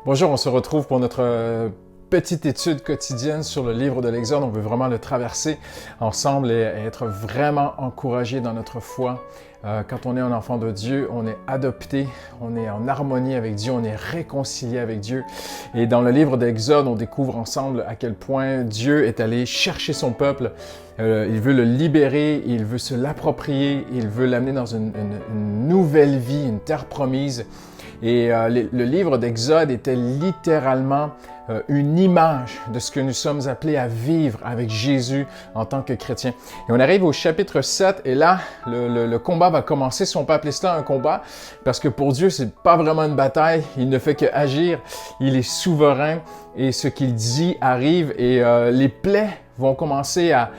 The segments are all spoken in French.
Bonjour, on se retrouve pour notre petite étude quotidienne sur le livre de l'Exode. On veut vraiment le traverser ensemble et être vraiment encouragé dans notre foi. Quand on est un enfant de Dieu, on est adopté, on est en harmonie avec Dieu, on est réconcilié avec Dieu. Et dans le livre d'Exode, on découvre ensemble à quel point Dieu est allé chercher son peuple. Il veut le libérer, il veut se l'approprier, il veut l'amener dans une nouvelle vie, une terre promise. Et le livre d'Exode était littéralement une image de ce que nous sommes appelés à vivre avec Jésus en tant que chrétiens. Et on arrive au chapitre 7 et là, le combat va commencer. Si on peut appeler cela un combat, parce que pour Dieu, c'est pas vraiment une bataille. Il ne fait que agir. Il est souverain et ce qu'il dit arrive et les plaies vont commencer à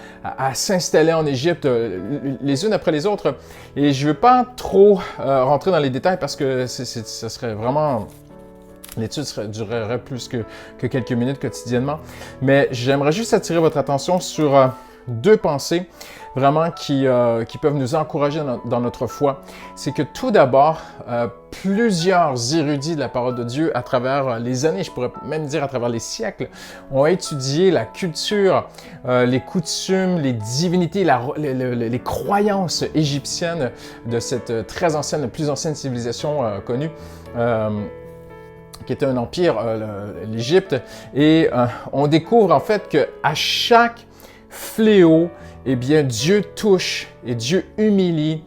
s'installer en Égypte les unes après les autres. Et je ne veux pas trop rentrer dans les détails parce que ça serait vraiment... L'étude durerait plus que quelques minutes quotidiennement. Mais j'aimerais juste attirer votre attention sur deux pensées vraiment qui peuvent nous encourager dans notre foi. C'est que tout d'abord, plusieurs érudits de la parole de Dieu à travers les années, je pourrais même dire à travers les siècles, ont étudié la culture, les coutumes, les divinités, les croyances égyptiennes de cette très ancienne, la plus ancienne civilisation connue. Qui était un empire, l'Égypte, et on découvre en fait qu'à chaque fléau, eh bien, Dieu touche et Dieu humilie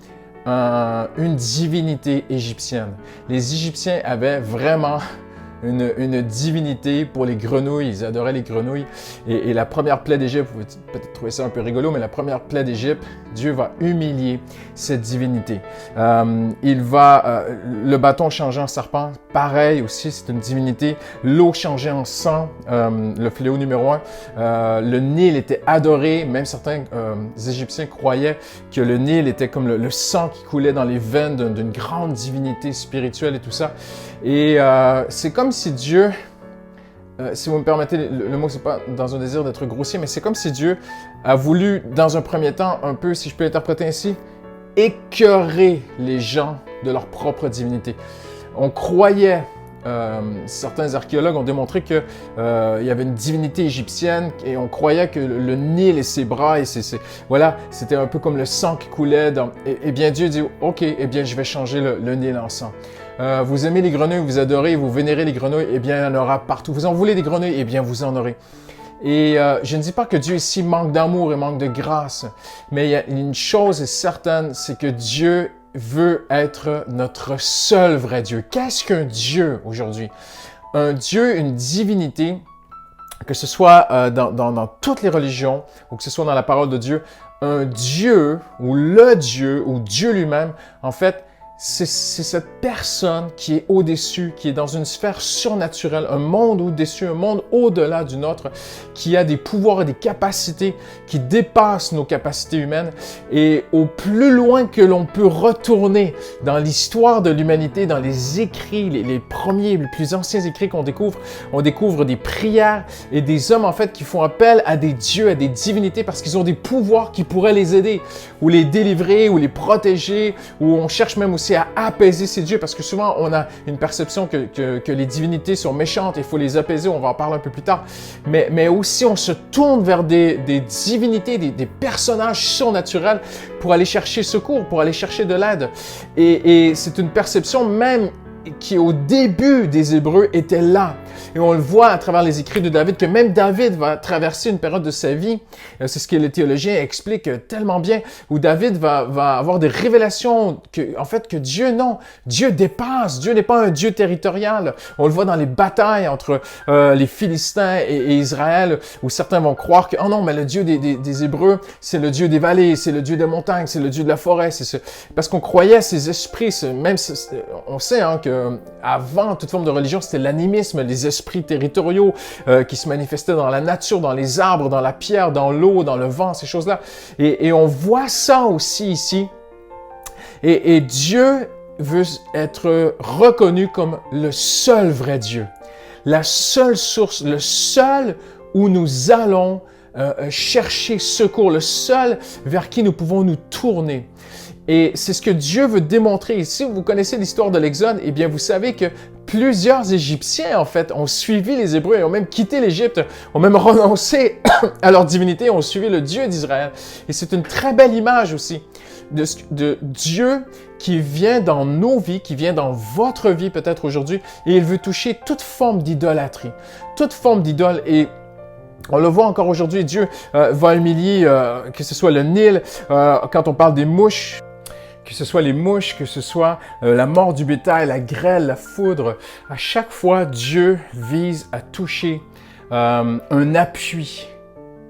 une divinité égyptienne. Les Égyptiens avaient vraiment une divinité pour les grenouilles, ils adoraient les grenouilles. Et la première plaie d'Égypte, vous pouvez peut-être trouver ça un peu rigolo, mais la première plaie d'Égypte, Dieu va humilier cette divinité. Le bâton changer en serpent, pareil aussi, c'est une divinité. L'eau changer en sang, le fléau numéro 1. Le Nil était adoré, même certains Égyptiens croyaient que le Nil était comme le sang qui coulait dans les veines d'une grande divinité spirituelle et tout ça. Et c'est comme si Dieu, si vous me permettez le mot, c'est pas dans un désir d'être grossier, mais c'est comme si Dieu a voulu, dans un premier temps, un peu, si je peux l'interpréter ainsi, écœurer les gens de leur propre divinité. On croyait, certains archéologues ont démontré qu'il y avait une divinité égyptienne et on croyait que le Nil et ses bras, et voilà, c'était un peu comme le sang qui coulait. Et bien Dieu dit, ok, eh bien je vais changer le Nil en sang. Vous aimez les grenouilles, vous adorez, vous vénérez les grenouilles, eh bien il y en aura partout. Vous en voulez des grenouilles, eh bien vous en aurez. Et je ne dis pas que Dieu ici manque d'amour et manque de grâce, mais il y a une chose est certaine, c'est que Dieu veut être notre seul vrai Dieu. Qu'est-ce qu'un Dieu aujourd'hui? Un Dieu, une divinité, que ce soit dans toutes les religions ou que ce soit dans la parole de Dieu, un Dieu ou Dieu lui-même, en fait, c'est cette personne qui est au-dessus, qui est dans une sphère surnaturelle, un monde au-dessus, un monde au-delà du nôtre, qui a des pouvoirs et des capacités qui dépassent nos capacités humaines. Et au plus loin que l'on peut retourner dans l'histoire de l'humanité, dans les écrits, les premiers, les plus anciens écrits qu'on découvre, on découvre des prières et des hommes en fait qui font appel à des dieux, à des divinités parce qu'ils ont des pouvoirs qui pourraient les aider, ou les délivrer, ou les protéger, ou on cherche même aussi à apaiser ces dieux, parce que souvent on a une perception que les divinités sont méchantes, il faut les apaiser, on va en parler un peu plus tard, mais aussi on se tourne vers des divinités, des personnages surnaturels pour aller chercher secours, pour aller chercher de l'aide. Et c'est une perception même qui au début des Hébreux était là. Et on le voit à travers les écrits de David, que même David va traverser une période de sa vie, c'est ce que les théologiens expliquent tellement bien, où David va avoir des révélations que Dieu dépasse, Dieu n'est pas un Dieu territorial. On le voit dans les batailles entre les Philistins et Israël, où certains vont croire que, oh non, mais le Dieu des Hébreux, c'est le Dieu des vallées, c'est le Dieu des montagnes, c'est le Dieu de la forêt, parce qu'on croyait à ces esprits, même on sait que avant toute forme de religion, c'était l'animisme, les esprits territoriaux qui se manifestaient dans la nature, dans les arbres, dans la pierre, dans l'eau, dans le vent, ces choses-là. Et on voit ça aussi ici. Et Dieu veut être reconnu comme le seul vrai Dieu, la seule source, le seul où nous allons chercher secours, le seul vers qui nous pouvons nous tourner. Et c'est ce que Dieu veut démontrer. Et si vous connaissez l'histoire de l'Exode, eh bien, vous savez que plusieurs Égyptiens, en fait, ont suivi les Hébreux et ont même quitté l'Égypte, ont même renoncé à leur divinité, ont suivi le Dieu d'Israël. Et c'est une très belle image aussi de Dieu qui vient dans nos vies, qui vient dans votre vie peut-être aujourd'hui, et il veut toucher toute forme d'idolâtrie, toute forme d'idole. Et on le voit encore aujourd'hui, Dieu va humilier, que ce soit le Nil, quand on parle des mouches, que ce soit les mouches, que ce soit la mort du bétail, la grêle, la foudre. À chaque fois, Dieu vise à toucher un appui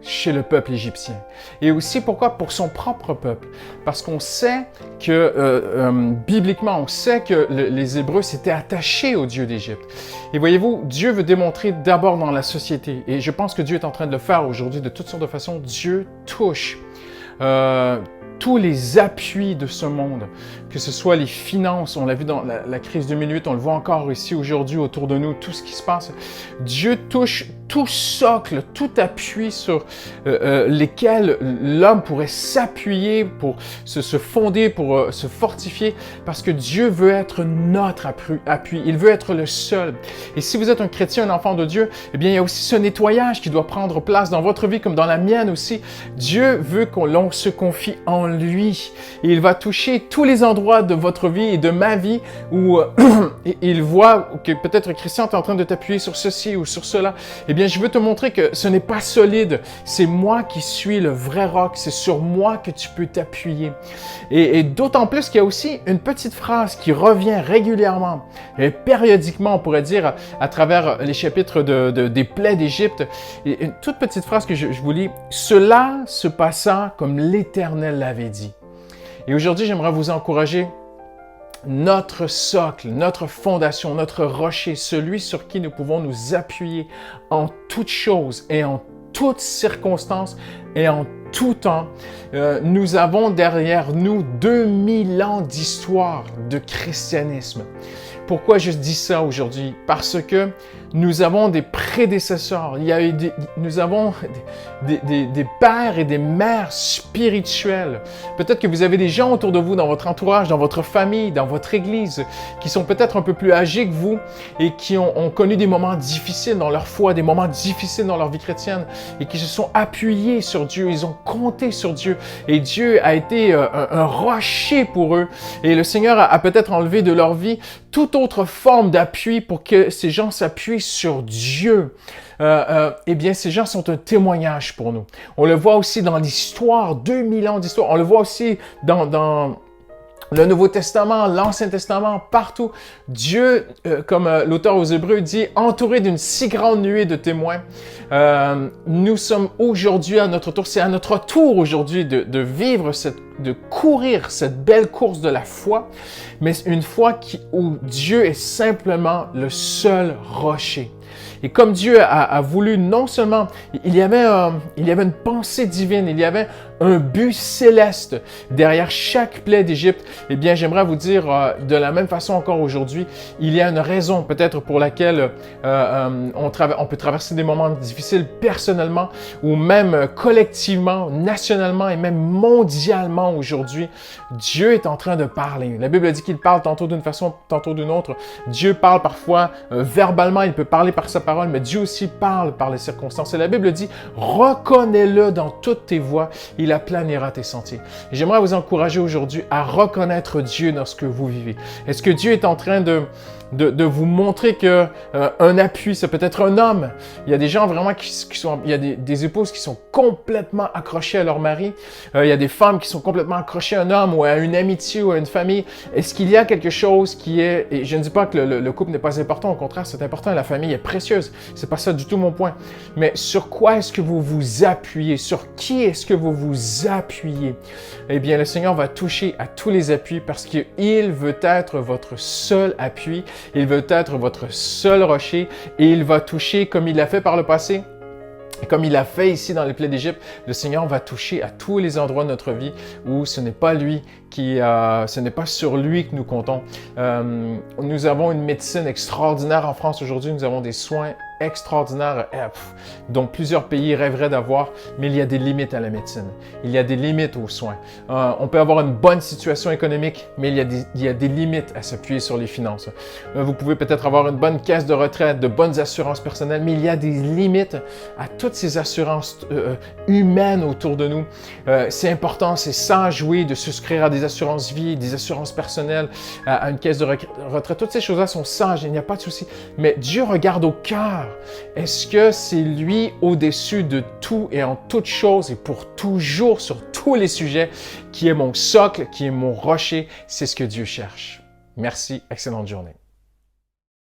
chez le peuple égyptien. Et aussi, pourquoi? Pour son propre peuple. Parce qu'on sait que, bibliquement, on sait que les Hébreux s'étaient attachés au Dieu d'Égypte. Et voyez-vous, Dieu veut démontrer d'abord dans la société, et je pense que Dieu est en train de le faire aujourd'hui de toutes sortes de façons, Dieu touche tous les appuis de ce monde, que ce soit les finances, on l'a vu dans la crise 2008, on le voit encore ici aujourd'hui autour de nous, tout ce qui se passe. Dieu touche tout socle, tout appui sur lesquels l'homme pourrait s'appuyer pour se fonder, pour se fortifier, parce que Dieu veut être notre appui, il veut être le seul. Et si vous êtes un chrétien, un enfant de Dieu, eh bien, il y a aussi ce nettoyage qui doit prendre place dans votre vie comme dans la mienne aussi. Dieu veut qu'on se confie en lui. Et il va toucher tous les endroits de votre vie et de ma vie où il voit que peut-être Christian est en train de t'appuyer sur ceci ou sur cela. Eh bien, je veux te montrer que ce n'est pas solide. C'est moi qui suis le vrai roc. C'est sur moi que tu peux t'appuyer. Et d'autant plus qu'il y a aussi une petite phrase qui revient régulièrement et périodiquement, on pourrait dire, à travers les chapitres des plaies d'Égypte. Et une toute petite phrase que je vous lis. « Cela se passa comme l'Éternel l'avait dit. » Et aujourd'hui, j'aimerais vous encourager. Notre socle, notre fondation, notre rocher, celui sur qui nous pouvons nous appuyer en toutes choses et en toutes circonstances et en tout temps. Nous avons derrière nous 2000 ans d'histoire de christianisme. Pourquoi je dis ça aujourd'hui? Parce que nous avons des prédécesseurs, nous avons des pères et des mères spirituels. Peut-être que vous avez des gens autour de vous, dans votre entourage, dans votre famille, dans votre église, qui sont peut-être un peu plus âgés que vous et qui ont connu des moments difficiles dans leur foi, des moments difficiles dans leur vie chrétienne et qui se sont appuyés sur Dieu, ils ont compté sur Dieu et Dieu a été un rocher pour eux et le Seigneur a peut-être enlevé de leur vie toute autre forme d'appui pour que ces gens s'appuient sur Dieu. Eh bien, ces gens sont un témoignage pour nous. On le voit aussi dans l'histoire, 2000 ans d'histoire. On le voit aussi dans le Nouveau Testament, l'Ancien Testament, partout. Dieu, comme l'auteur aux Hébreux dit, entouré d'une si grande nuée de témoins. Nous sommes aujourd'hui à notre tour, c'est à notre tour aujourd'hui de vivre de courir cette belle course de la foi, mais une foi où Dieu est simplement le seul rocher. Et comme Dieu a voulu non seulement, il y avait une pensée divine, il y avait un but céleste derrière chaque plaie d'Égypte, eh bien j'aimerais vous dire de la même façon encore aujourd'hui, il y a une raison peut-être pour laquelle on peut traverser des moments difficiles personnellement ou même collectivement, nationalement et même mondialement aujourd'hui. Dieu est en train de parler. La Bible dit qu'il parle tantôt d'une façon, tantôt d'une autre. Dieu parle parfois verbalement, il peut parler par sa parole, mais Dieu aussi parle par les circonstances. Et la Bible dit, reconnais-le dans toutes tes voies, il aplanira tes sentiers. Et j'aimerais vous encourager aujourd'hui à reconnaître Dieu dans ce que vous vivez. Est-ce que Dieu est en train de vous montrer que un appui, ça peut être un homme. Il y a des gens vraiment il y a des épouses qui sont complètement accrochées à leur mari. Il y a des femmes qui sont complètement accrochées à un homme ou à une amitié ou à une famille. Est-ce qu'il y a quelque chose qui est, et je ne dis pas que le couple n'est pas important, au contraire, c'est important, la famille est précieuse. C'est pas ça du tout mon point. Mais sur quoi est-ce que vous vous appuyez? Sur qui est-ce que vous vous appuyez? Eh bien, le Seigneur va toucher à tous les appuis parce qu'il veut être votre seul appui. Il veut être votre seul rocher et il va toucher comme il l'a fait par le passé. Et comme il l'a fait ici dans les plaies d'Égypte, le Seigneur va toucher à tous les endroits de notre vie où ce n'est pas ce n'est pas sur lui que nous comptons. Nous avons une médecine extraordinaire en France aujourd'hui. Nous avons des soins extraordinaire dont plusieurs pays rêveraient d'avoir, mais il y a des limites à la médecine. Il y a des limites aux soins. On peut avoir une bonne situation économique, mais il y a des limites à s'appuyer sur les finances. Vous pouvez peut-être avoir une bonne caisse de retraite, de bonnes assurances personnelles, mais il y a des limites à toutes ces assurances humaines autour de nous. C'est important, c'est sans jouer de souscrire à des assurances vie, des assurances personnelles, à une caisse de retraite. Toutes ces choses-là sont sages, il n'y a pas de souci. Mais Dieu regarde au cœur. Est-ce que c'est lui au-dessus de tout et en toutes choses et pour toujours sur tous les sujets qui est mon socle, qui est mon rocher? C'est ce que Dieu cherche. Merci, excellente journée.